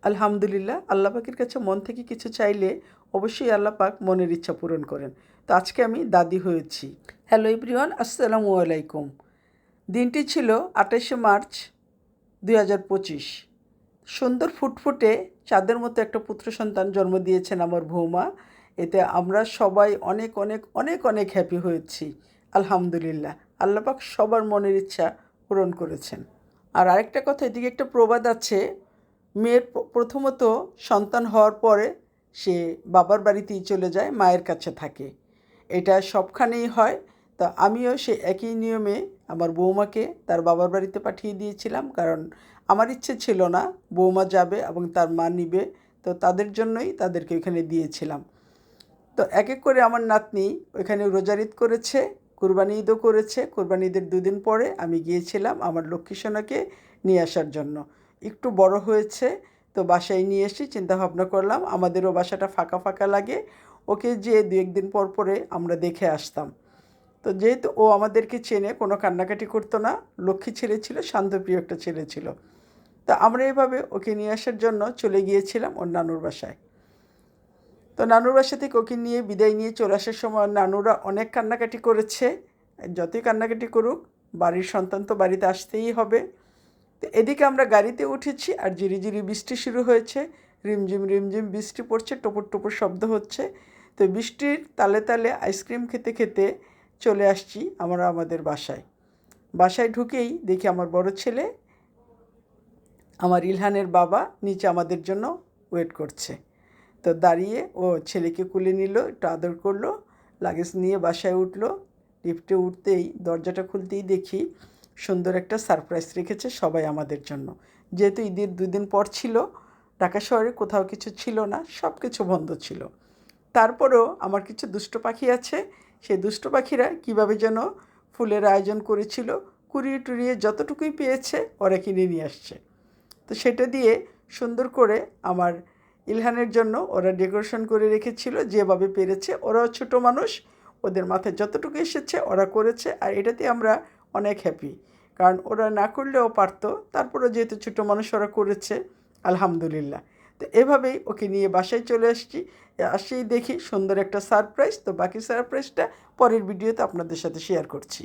আলহামদুলিল্লাহ, আল্লাহ পাকের কাছে মন থেকে কিছু চাইলে অবশ্যই আল্লাহ পাক মনের ইচ্ছা পূরণ করেন। তো আজকে আমি দাদি হয়েছি। হ্যালো এভরিওয়ান, আসসালামু আলাইকুম। দিনটি ছিল 28শে মার্চ 2025। সুন্দর ফুটফুটে চাঁদের মতো একটা পুত্র সন্তান জন্ম দিয়েছেন আমার বৌমা। এতে আমরা সবাই অনেক অনেক অনেক অনেক হ্যাপি হয়েছি। আলহামদুলিল্লাহ, আল্লাহ পাক সবার মনের ইচ্ছা পূরণ করেছেন। আর আরেকটা কথা, এদিকে একটা প্রবাদ আছে, মেয়ের প্রথমত সন্তান হওয়ার পরে সে বাবার বাড়িতেই চলে যায়, মায়ের কাছে থাকে। এটা সবখানেই হয়। তা আমিও সে একই নিয়মে আমার বৌমাকে তার বাবার বাড়িতে পাঠিয়ে দিয়েছিলাম, কারণ আমার ইচ্ছে ছিল না বৌমা যাবে এবং তার মা নিবে। তো তাদের জন্যই তাদেরকে ওইখানে দিয়েছিলাম। তো এক এক করে আমার নাতনি ওইখানে রোজার ঈদ করেছে, কুরবানি ঈদও করেছে। কুরবানি ঈদের দুদিন পরে আমি গিয়েছিলাম আমার লক্ষ্মী সোনাকে নিয়ে আসার জন্য। একটু বড় হয়েছে, তো বাসায় নিয়ে এসে চিন্তাভাবনা করলাম আমাদেরও বাসাটা ফাঁকা ফাঁকা লাগে, ওকে যে দু একদিন পর পরে আমরা দেখে আসতাম। তো যেহেতু ও আমাদেরকে চেনে, কোনো কান্নাকাটি করতো না, লক্ষ্মী ছেলে ছিল, শান্তপ্রিয় একটা ছেলে ছিল। তো আমরা এভাবে ওকে নিয়ে আসার জন্য চলে গিয়েছিলাম ওর নানুর বাসায়। তো নানুর বাসা থেকে ওকে নিয়ে বিদায় নিয়ে চলে আসার সময় নানুরা অনেক কান্নাকাটি করেছে। যতই কান্নাকাটি করুক, বাড়ির সন্তান তো বাড়িতে আসতেই হবে। তো এদিকে আমরা গাড়িতে উঠেছি আর ঝিরিঝিরি বৃষ্টি শুরু হয়েছে। রিমঝিম রিমঝিম বৃষ্টি পড়ছে, টুপুর টুপুর শব্দ হচ্ছে। তো বৃষ্টির তালে তালে আইসক্রিম খেতে খেতে চলে আসছি আমরা আমাদের বাসায়। বাসায় ঢুকেই দেখি আমার বড় ছেলে, আমার ইলহানের বাবা, নিচে আমাদের জন্য ওয়েট করছে। তো দাঁড়িয়ে ও ছেলেকে কুলে নিল, একটু আদর করলো, লাগেজ নিয়ে বাসায় উঠলো। লিফটে উঠতেই দরজাটা খুলতেই দেখি সুন্দর একটা সারপ্রাইজ রেখেছে সবাই আমাদের জন্য। যেহেতু ঈদের দুদিন পর ছিল, ঢাকা শহরে কোথাও কিছু ছিল না, সব কিছু বন্ধ ছিল। তারপরেও আমার কিছু দুষ্ট পাখি আছে, সেই দুষ্ট পাখিরা কীভাবে যেন ফুলের আয়োজন করেছিল, কুড়িয়ে টুরিয়ে যতটুকুই পেয়েছে ওরা কিনে নিয়ে আসছে। তো সেটা দিয়ে সুন্দর করে আমার ইলহানের জন্য ওরা ডেকোরেশন করে রেখেছিল যেভাবে পেরেছে। ওরাও ছোটো মানুষ, ওদের মাথায় যতটুকু এসেছে ওরা করেছে, আর এটাতে আমরা অনেক হ্যাপি। কারণ ওরা না করলেও পারতো, তারপরেও যেহেতু ছোটো মানুষ ওরা করেছে, আলহামদুলিল্লাহ। তো এভাবেই ওকে নিয়ে বাসায় চলে আসছি। আসেই দেখি সুন্দর একটা সারপ্রাইজ। তো বাকি সারপ্রাইজটা পরের ভিডিওতে আপনাদের সাথে শেয়ার করছি।